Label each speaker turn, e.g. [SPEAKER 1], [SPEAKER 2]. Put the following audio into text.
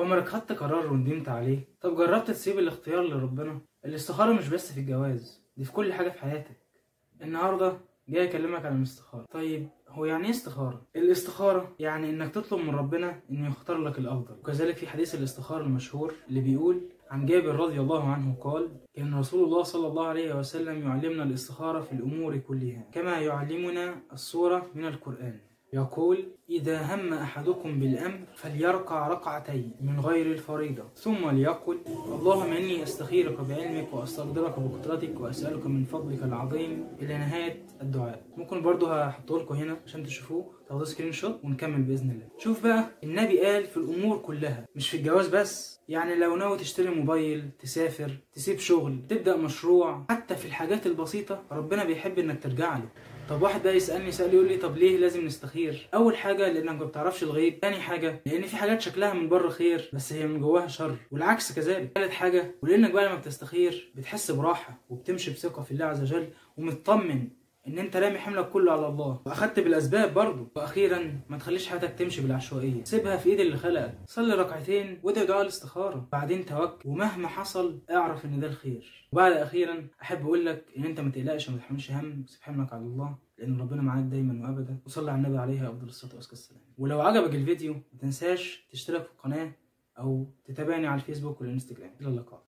[SPEAKER 1] عمرك خدت قرار وندمت عليه؟ طب جربت تسيب الاختيار لربنا؟ الاستخارة مش بس في الجواز، دي في كل حاجة في حياتك. النهاردة جاي اكلمك عن الاستخارة. طيب هو يعني ايه استخارة؟ الاستخارة يعني انك تطلب من ربنا انه يختار لك الافضل. وكذلك في حديث الاستخارة المشهور اللي بيقول عن جابر رضي الله عنه قال: كان رسول الله صلى الله عليه وسلم يعلمنا الاستخارة في الامور كلها كما يعلمنا السورة من القرآن. يقول: إذا هم أحدكم بالأمر فليركع ركعتين من غير الفريضة، ثم ليقل: اللهم إني أستخيرك بعلمك وأستقدرك بقدرتك وأسألك من فضلك العظيم، إلى نهاية الدعاء. ممكن برضو هحطه لكم هنا عشان تشوفوه، تاخدوا سكرين شوت ونكمل بإذن الله. شوف بقى، النبي قال في الأمور كلها، مش في الجواز بس. يعني لو ناوي تشتري موبايل، تسافر، تسيب شغل، تبدأ مشروع، حتى في الحاجات البسيطة ربنا بيحب إنك ترجع له. طب واحد بقى يسألني سؤال يقول لي: طب ليه لازم نستخير؟ أول حاجة لأنك ما بتعرفش الغيب، تاني حاجة لأن في حاجات شكلها من بره خير بس هي من جواها شر، والعكس كذلك، تالت حاجة ولأنك بقى لما بتستخير بتحس براحة وبتمشي بثقة في الله عز وجل ومطمن ان انت رامي حملك كله على الله واخدت بالاسباب برضه. واخيرا ما تخليش حياتك تمشي بالعشوائيه، سيبها في ايد اللي خلقك. صلي ركعتين وادعي دعاء الاستخاره، بعدين توكل، ومهما حصل اعرف ان ده الخير. وبعد اخيرا احب اقول لك ان انت ما تقلقش وما تحملش هم، وسيب حملك على الله، لان ربنا معاك دايما وابدا. وصلي على النبي عليه افضل الصلاه وازكى السلام. ولو عجبك الفيديو ما تنساش تشترك في القناه او تتابعني على الفيسبوك والانستجرام. الى اللقاء.